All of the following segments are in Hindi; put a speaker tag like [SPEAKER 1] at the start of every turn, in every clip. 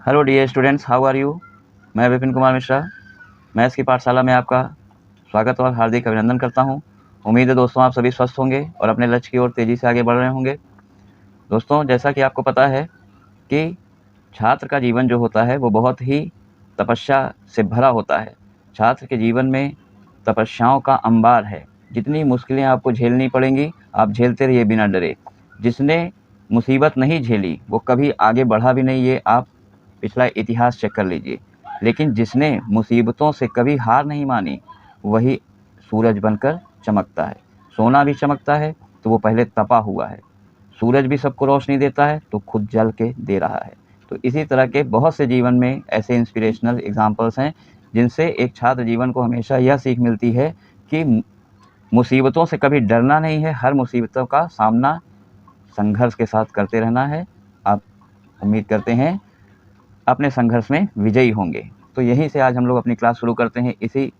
[SPEAKER 1] Hello dear students, how are you. मैं विपिन कुमार मिश्रा मैथ्स की पाठशाला में आपका स्वागत और हार्दिक अभिनंदन करता हूं। उम्मीद है दोस्तों आप सभी स्वस्थ होंगे और अपने लक्ष्य की ओर तेज़ी से आगे बढ़ रहे होंगे। दोस्तों, जैसा कि आपको पता है कि छात्र का जीवन जो होता है वो बहुत ही तपस्या से भरा होता है। छात्र के जीवन में तपस्याओं का अंबार है। जितनी मुश्किलें आपको झेलनी पड़ेंगी, आप झेलते रहिए बिना डरे। जिसने मुसीबत नहीं झेली वो कभी आगे बढ़ा भी नहीं, ये आप पिछला इतिहास चेक कर लीजिए। लेकिन जिसने मुसीबतों से कभी हार नहीं मानी वही सूरज बनकर चमकता है। सोना भी चमकता है तो वो पहले तपा हुआ है। सूरज भी सबको रोशनी देता है तो खुद जल के दे रहा है। तो इसी तरह के बहुत से जीवन में ऐसे इंस्पिरेशनल एग्जाम्पल्स हैं जिनसे एक छात्र जीवन को हमेशा यह सीख मिलती है कि मुसीबतों से कभी डरना नहीं है, हर मुसीबतों का सामना संघर्ष के साथ करते रहना है। आप उम्मीद करते हैं अपने संघर्ष में विजयी होंगे। तो यहीं से आज हम लोग अपनी क्लास शुरू करते हैं इसी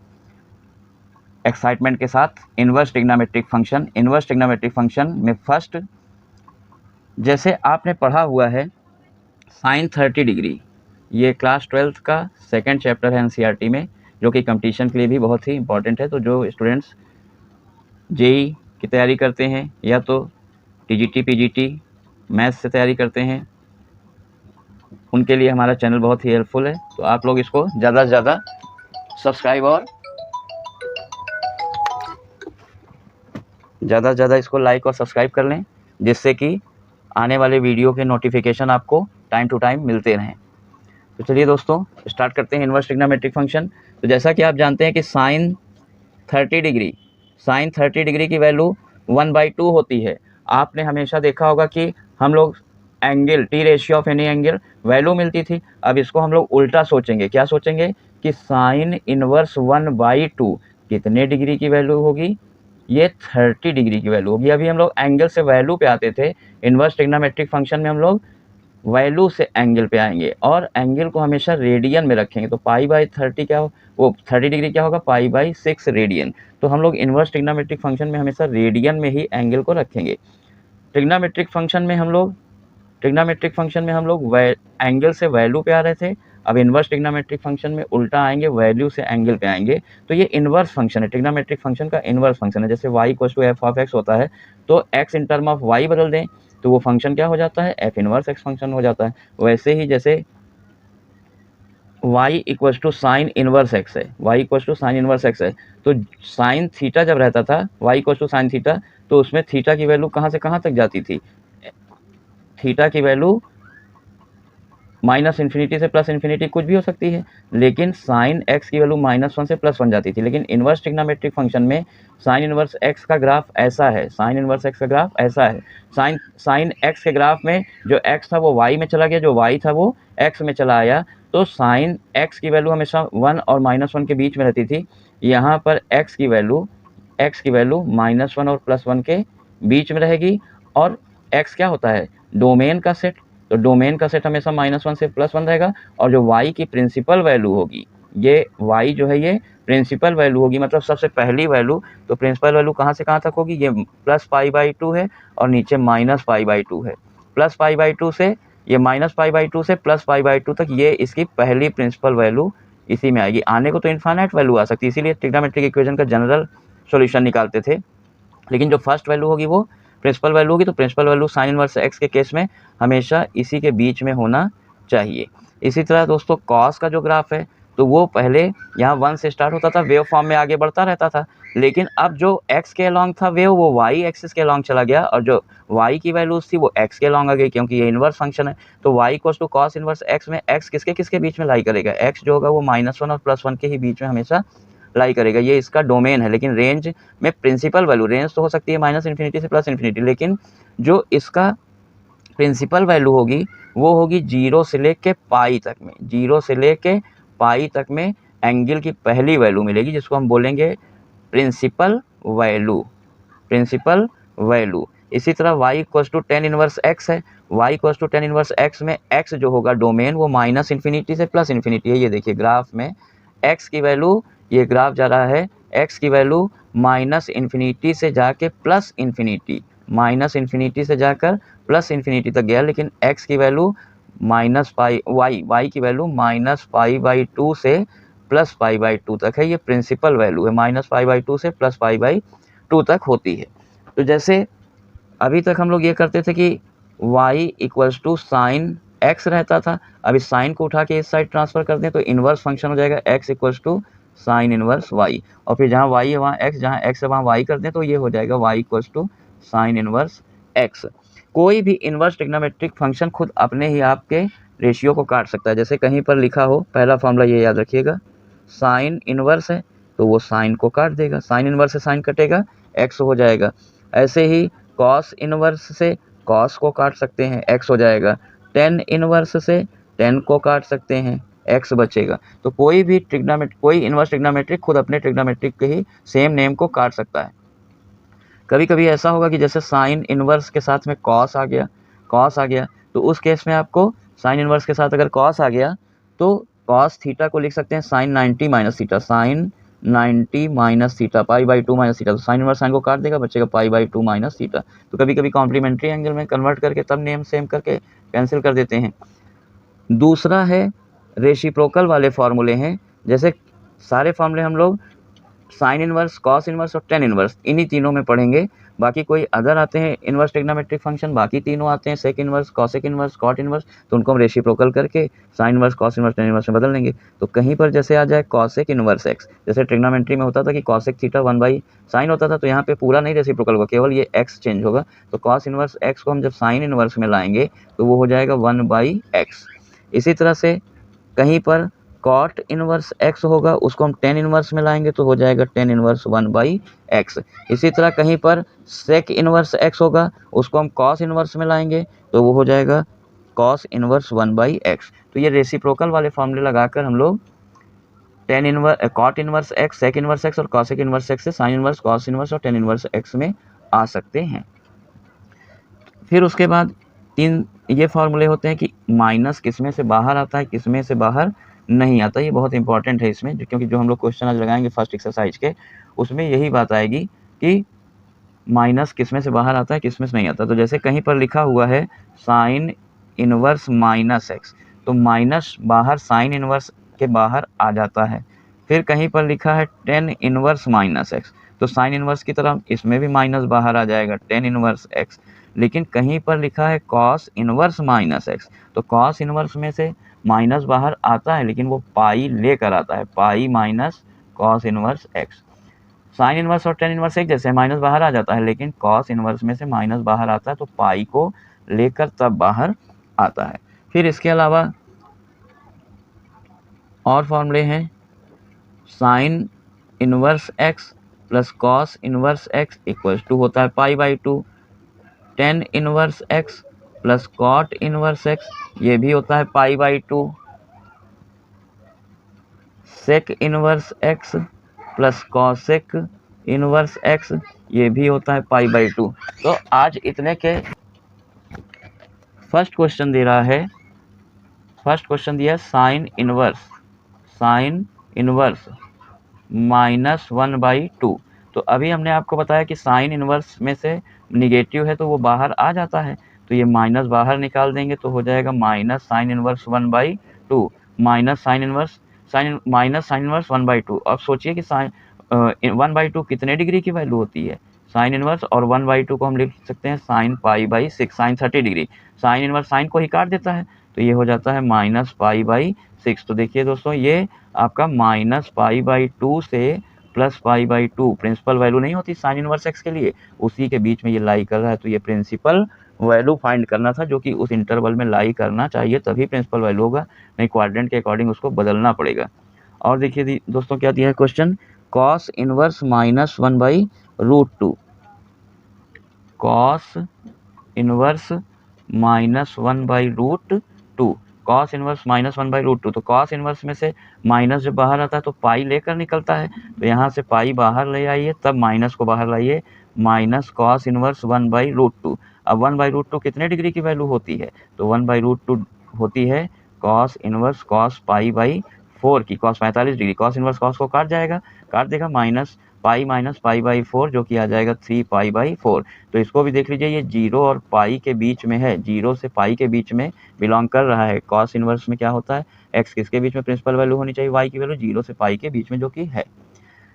[SPEAKER 1] एक्साइटमेंट के साथ। Inverse trigonometric function. Inverse trigonometric function में फर्स्ट, जैसे आपने पढ़ा हुआ है साइन 30 डिग्री, ये क्लास 12th का सेकंड चैप्टर है एनसीईआरटी में, जो कि कंपटीशन के लिए भी बहुत ही इंपॉर्टेंट है। तो जो स्टूडेंट्स जेई की तैयारी करते हैं या तो टीजीटी पीजीटी मैथ्स से तैयारी करते हैं, उनके लिए हमारा चैनल बहुत ही हेल्पफुल है। तो आप लोग इसको ज़्यादा से ज़्यादा सब्सक्राइब और ज़्यादा से ज़्यादा इसको लाइक और सब्सक्राइब कर लें, जिससे कि आने वाले वीडियो के नोटिफिकेशन आपको टाइम टू टाइम मिलते रहें। तो चलिए दोस्तों स्टार्ट करते हैं इन्वर्स ट्रिग्नोमेट्रिक फंक्शन। तो जैसा कि आप जानते हैं कि साइन 30 डिग्री की वैल्यू 1/2 होती है। आपने हमेशा देखा होगा कि हम लोग angle T ratio of any angle value मिलती थी। अब इसको हम लोग उल्टा सोचेंगे। क्या सोचेंगे कि साइन इनवर्स 1/2 कितने डिग्री की वैल्यू होगी? ये 30 डिग्री की वैल्यू होगी। अभी हम लोग एंगल से वैल्यू पे आते थे, इन्वर्स ट्रिग्नोमेट्रिक फंक्शन में हम लोग वैल्यू से एंगल पे आएंगे और एंगल को हमेशा रेडियन में रखेंगे। तो पाई/30 क्या हो, वो 30 डिग्री क्या होगा? पाई/6 रेडियन। तो हम लोग इन्वर्स ट्रिग्नोमेट्रिक फंक्शन में हमेशा रेडियन में ही एंगल को रखेंगे। ट्रिग्नोमेट्रिक फंक्शन में हम लोग एंगल से वैल्यू पे आ रहे थे। अब इन्वर्स ट्रिग्नोमेट्रिक फंक्शन में उल्टा आएंगे, वैल्यू से एंगल पे आएंगे। तो ये इन्वर्स फंक्शन है, ट्रिग्नोमेट्रिक फंक्शन का इन्वर्स फंक्शन है। जैसे y = f(x) होता है तो x in term of y बदल दें तो वो फंक्शन क्या हो जाता है? f इनवर्स x फंक्शन हो जाता है। वैसे ही जैसे y = साइन इनवर्स x है, तो साइन थीटा जब रहता था, y = साइन थीटा, तो उसमें थीटा की वैल्यू कहाँ से कहाँ तक जाती थी? थीटा की वैल्यू -∞ से +∞ कुछ भी हो सकती है, लेकिन साइन x की वैल्यू -1 से +1 जाती थी। लेकिन इन्वर्स ट्रिग्नोमेट्रिक फंक्शन में साइन इनवर्स x का ग्राफ ऐसा है, साइन x के ग्राफ में जो x था वो y में चला गया, जो y था वो x में चला आया। तो साइन x की वैल्यू हमेशा 1 और -1 के बीच में रहती थी। यहाँ पर x की वैल्यू -1 और +1 के बीच में रहेगी। और x क्या होता है? डोमेन का सेट। तो डोमेन का सेट हमेशा -1 से +1 रहेगा। और जो y की प्रिंसिपल वैल्यू होगी, ये y जो है ये प्रिंसिपल वैल्यू होगी, मतलब सबसे पहली वैल्यू। तो प्रिंसिपल वैल्यू कहाँ से कहाँ तक होगी? ये +π/2 है और नीचे -π/2 है। +π/2 से ये -π/2 से +π/2 तक ये इसकी पहली प्रिंसिपल वैल्यू इसी में आएगी। आने को तो इन्फाइनाइट वैल्यू आ सकती है, इसीलिए ट्रिग्नोमेट्रिक इक्वेशन का जनरल सॉल्यूशन निकालते थे। लेकिन जो फर्स्ट वैल्यू होगी वो प्रिंसिपल वैल्यू होगी। तो principal value sine inverse x के केस में हमेशा इसी के बीच में होना चाहिए। इसी तरह दोस्तों कॉस का जो ग्राफ है तो वो पहले यहाँ 1 से स्टार्ट होता था, वेव फॉर्म में आगे बढ़ता रहता था। लेकिन अब जो x के अलॉन्ग था वेव, वो y एक्सिस के अलॉन्ग चला गया और जो y की वैल्यूज थी वो x के अलॉन्ग आ गई, क्योंकि ये इन्वर्स फंक्शन है। तो y = cos इनवर्स x में x किसके किसके बीच में लाई करेगा? x जो होगा वो -1 और +1 के ही बीच में हमेशा लाई करेगा। ये इसका डोमेन है। लेकिन रेंज में प्रिंसिपल वैल्यू, रेंज तो हो सकती है -∞ से +∞, लेकिन जो इसका प्रिंसिपल वैल्यू होगी वो होगी 0 से लेके पाई तक में। 0 से लेके पाई तक में एंगल की पहली वैल्यू मिलेगी, जिसको हम बोलेंगे प्रिंसिपल वैल्यू। इसी तरह y = tan इनवर्स x है। y = tan इनवर्स x में x जो होगा डोमेन वो -∞ से +∞ है। ये देखिए ग्राफ में x की वैल्यू, ये ग्राफ जा रहा है, x की वैल्यू -∞ से जाके +∞, -∞ से जाकर +∞ तक गया। लेकिन x की वैल्यू माइनस पाई वाई की वैल्यू -π/2 से +π/2 तक है। ये प्रिंसिपल वैल्यू है, -π/2 से +π/2 तक होती है। तो जैसे अभी तक हम लोग ये करते थे कि y equals to sine x रहता था, अभी साइन को उठा के इस साइड ट्रांसफर कर दें तो इन्वर्स फंक्शन हो जाएगा x equals to sine inverse y, और फिर जहाँ y है वहाँ x, जहाँ x है वहाँ y कर दें तो ये हो जाएगा y equals to sine inverse x। कोई भी इन्वर्स ट्रिग्नोमेट्रिक फंक्शन खुद अपने ही आपके रेशियो को काट सकता है। जैसे कहीं पर लिखा हो, पहला फॉर्मूला ये याद रखिएगा, साइन इन्वर्स है तो वो साइन को काट देगा, साइन इन्वर्स से साइन कटेगा, x हो जाएगा। ऐसे ही कॉस इन्वर्स से कॉस को काट सकते हैं, x हो जाएगा। टेन इन्वर्स से टेन को काट सकते हैं, x बचेगा। तो कोई भी कोई इन्वर्स ट्रिग्नोमेट्रिक खुद अपने ट्रिग्नोमेट्रिक के ही सेम नेम को काट सकता है। कभी कभी ऐसा होगा कि जैसे साइन इन्वर्स के साथ में कॉस आ गया, तो उस केस में आपको साइन इन्वर्स के साथ अगर कॉस आ गया तो कॉस थीटा को लिख सकते हैं sine 90 minus theta, sine 90 minus theta, π/2 minus theta. तो साइन इन्वर्स साइन को काट देगा, बचेगा π/2 माइनस थीटा। तो कभी कभी कॉम्प्लीमेंट्री एंगल में कन्वर्ट करके तब नेम सेम करके कैंसिल कर देते हैं। दूसरा है रेसिप्रोकल वाले फॉर्मूले हैं, जैसे सारे फॉर्मूले हम लोग साइन इन्वर्स, कॉस इन्वर्स और टेन इन्वर्स इन्हीं तीनों में पढ़ेंगे। बाकी कोई अदर आते हैं इन्वर्स ट्रिग्नोमेट्रिक फंक्शन, बाकी तीनों आते हैं sec inverse, cosec inverse, cot inverse, तो उनको हम रेसिप्रोकल करके sine inverse, cos inverse, tan inverse में बदल लेंगे। तो कहीं पर जैसे आ जाए कॉसेक इन्वर्स एक्स, जैसे ट्रिग्नोमेट्री में होता था कि कॉसेक थीटा 1/sin होता था, तो यहाँ पे पूरा नहीं रेसिप्रोकल होगा, केवल ये एक्स चेंज होगा। तो कॉस इन्वर्स एक्स को हम जब साइन इन्वर्स में लाएंगे तो वो हो जाएगा 1/x। इसी तरह से कहीं पर कॉट इन्वर्स x होगा, उसको हम टेन इन्वर्स में लाएंगे तो हो जाएगा टेन इन्वर्स 1/x। इसी तरह कहीं पर सेक इन्वर्स x होगा, उसको हम कॉस इन्वर्स में लाएंगे तो वो हो जाएगा कॉस इन्वर्स 1/x। तो ये रेसिप्रोकल वाले फॉर्मूले लगाकर हम लोग tan inverse, cot inverse x, sec inverse x और कॉसेक इन्वर्स x से साइन इन्वर्स, कॉस इन्वर्स और टेन इन्वर्स x में आ सकते हैं। फिर उसके बाद तीन ये फॉर्मूले होते हैं कि माइनस किस में से बाहर आता है, किस में से बाहर नहीं आता। ये बहुत इंपॉर्टेंट है इसमें, क्योंकि जो हम लोग क्वेश्चन आज लगाएंगे फर्स्ट एक्सरसाइज के, उसमें यही बात आएगी कि माइनस किस में से बाहर आता है, किस में से नहीं आता। तो जैसे कहीं पर लिखा हुआ है साइन इनवर्स माइनस एक्स, तो माइनस बाहर साइन इनवर्स के बाहर आ जाता है। फिर कहीं पर लिखा है टेन इनवर्स माइनस एक्स, तो साइन इनवर्स की तरह इसमें भी माइनस बाहर आ जाएगा, टेन इनवर्स एक्स। लेकिन कहीं पर लिखा है कॉस इनवर्स माइनस एक्स, तो कॉस इनवर्स में से माइनस बाहर आता है लेकिन वो पाई लेकर आता है, pi minus cos inverse x. Sine inverse और टेन इनवर्स एक जैसे, माइनस बाहर आ जाता है लेकिन कॉस इनवर्स में से माइनस बाहर आता है तो पाई को लेकर तब बाहर आता है। फिर इसके अलावा और फॉर्मूले हैं, sine inverse x plus cos inverse x equals to होता है π/2, tan inverse x plus cot inverse x ये भी होता है π/2, sec inverse x plus cosec inverse x ये भी होता है π/2। तो आज इतने के फर्स्ट क्वेश्चन दे रहा है, फर्स्ट क्वेश्चन दिया है साइन इनवर्स -1/2। तो अभी हमने आपको बताया कि साइन इनवर्स में से निगेटिव है तो वो बाहर आ जाता है, तो ये माइनस बाहर निकाल देंगे तो हो जाएगा minus sine inverse 1/2 minus sine inverse 1/2। अब सोचिए कि साइन 1/2 कितने डिग्री की वैल्यू होती है, साइन इनवर्स, और 1/2 को हम लिख सकते हैं sine π/6, sine 30 degree. Sine inverse sine को ही काट देता है तो ये हो जाता है माइनस π/6। तो देखिए दोस्तों, ये आपका माइनस π/2 से प्लस π/2 प्रिंसिपल वैल्यू नहीं होती साइन इनवर्स एक्स के लिए, उसी के बीच में ये लाई कर रहा है। तो ये प्रिंसिपल वैल्यू फाइंड करना था जो कि उस इंटरवल में लाई करना चाहिए, तभी प्रिंसिपल वैल्यू होगा, नहीं क्वाड्रेंट के अकॉर्डिंग उसको बदलना पड़ेगा। और देखिए दोस्तों क्या दिया है question, cos inverse -1/√2, cos inverse -1/√2, cos inverse -1/√2। तो कॉस इनवर्स में से माइनस जब बाहर आता है तो पाई लेकर निकलता है, तो यहाँ से पाई बाहर ले आइए तब माइनस को बाहर लाइए, माइनस कॉस इनवर्स 1/√2। अब 1/√2 कितने डिग्री की वैल्यू होती है, तो 1/√2 होती है कॉस इनवर्स कॉस π/4 की, cos 45 degree. Cos inverse cos को काट देगा, minus pi minus pi by 4 जो कि आ जाएगा 3 पाई बाई 4। तो इसको भी देख लीजिए, ये 0 और पाई के बीच में है, 0 से पाई के बीच में बिलोंग कर रहा है। कॉस इनवर्स में क्या होता है, एक्स किसके बीच में प्रिंसिपल वैल्यू होनी चाहिए, वाई की वैल्यू 0 से पाई के बीच में, जो कि है।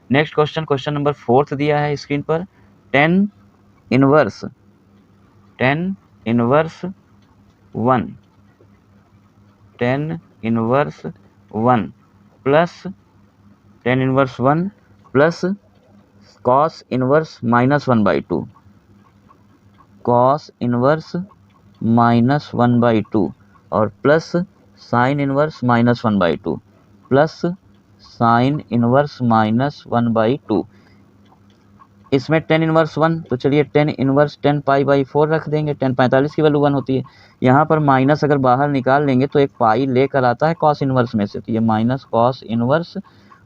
[SPEAKER 1] नेक्स्ट क्वेश्चन, क्वेश्चन नंबर 4 दिया है स्क्रीन पर, tan inverse 1 10 inverse 1 plus 10 inverse 1 plus cos inverse -1/2, cos inverse -1/2 और plus sine inverse -1/2 plus sine inverse -1/2। इसमें 10 इनवर्स 1, तो चलिए 10 इनवर्स 10 पाई बाई 4 रख देंगे। 10 45 की वैल्यू 1 होती है। यहाँ पर माइनस अगर बाहर निकाल लेंगे तो एक पाई लेकर आता है कॉस इनवर्स में से, तो ये माइनस कॉस इनवर्स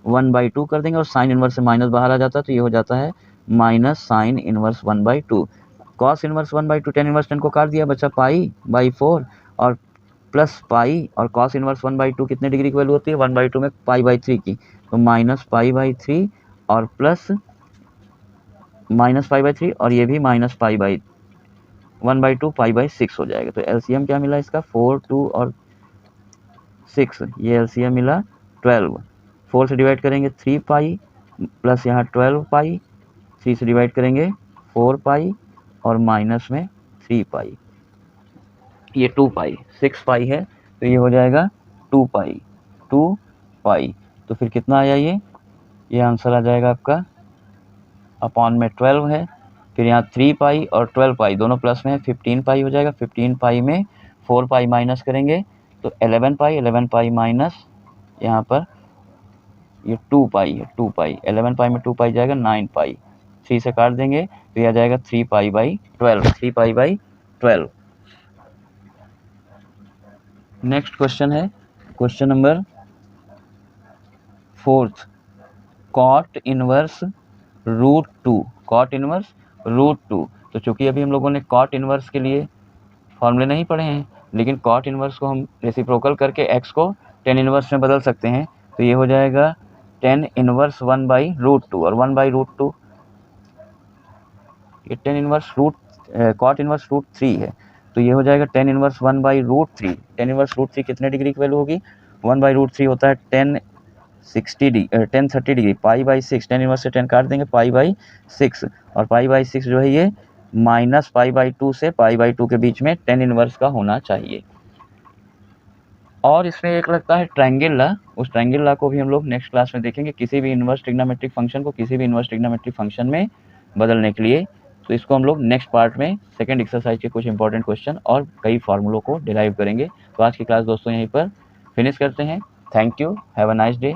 [SPEAKER 1] 1/2 कर देंगे और साइन इनवर्स से माइनस बाहर आ जाता है, तो ये हो जाता है minus sine inverse 1/2। Cos inverse 1/2, 10 inverse 10 को काट दिया, बचा पाई बाई 4 और प्लस पाई, और कॉस इनवर्स 1/2 कितने डिग्री की वैल्यू होती है, 1/2 में पाई बाई 3 की, तो माइनस पाई बाई 3 और प्लस -π/3 और ये भी -π/1/2 π/6 हो जाएगा। तो एलसीएम क्या मिला इसका, 4, 2 और 6, ये एलसीएम मिला 12। 4 से डिवाइड करेंगे 3 पाई प्लस यहाँ 12 पाई, 3 से डिवाइड करेंगे 4 पाई और माइनस में 3 पाई, ये 2 पाई, 6 पाई है तो ये हो जाएगा 2 पाई, 2 पाई। तो फिर कितना आया ये आंसर आ जाएगा आपका अपॉन में 12 है, फिर यहाँ 3 पाई और 12 पाई दोनों प्लस में है, 15 पाई हो जाएगा। 15 पाई में 4 पाई माइनस करेंगे तो 11 पाई, 11 पाई माइनस यहाँ पर ये 2 पाई है, 2 पाई, 11 पाई में 2 पाई जाएगा 9 पाई, 3 से काट देंगे तो यह आ जाएगा 3 pi by 12, 3 pi by 12। Next question है question number 4, cot inverse √2, cot inverse √2। तो चूंकि अभी हम लोगों ने कॉट इनवर्स के लिए फॉर्मूले नहीं पढ़े हैं, लेकिन कॉट इनवर्स को हम रेसिप्रोकल करके एक्स को 10 इनवर्स में बदल सकते हैं, तो ये हो जाएगा 10 इनवर्स 1/√2 और 1/√2, ये 10 इनवर्स कॉट इनवर्स √3 है, तो ये हो जाएगा 10 इनवर्स 1/√3। 10 इनवर्स √3 कितने डिग्री की वैल्यू होगी, 1/√3 होता है 1030 डिग्री, π/6, 10 इनवर्स से 10 काट देंगे, π/6 और π/6 जो है ये -π/2 से π/2 के बीच में 10 इनवर्स का होना चाहिए। और इसमें एक लगता है ट्रायंगल लॉ, उस ट्रायंगल लॉ को भी हम लोग नेक्स्ट क्लास में देखेंगे, किसी भी इनवर्स ट्रिग्नोमेट्रिक फंक्शन को किसी भी इनवर्स ट्रिग्नोमेट्रिक फंक्शन में बदलने के लिए। तो इसको हम लोग नेक्स्ट पार्ट में सेकंड एक्सरसाइज के कुछ इंपॉर्टेंट क्वेश्चन और कई फार्मूलों को डिराइव करेंगे। तो आज की क्लास दोस्तों यहीं पर फिनिश करते हैं। Thank you, have a nice day.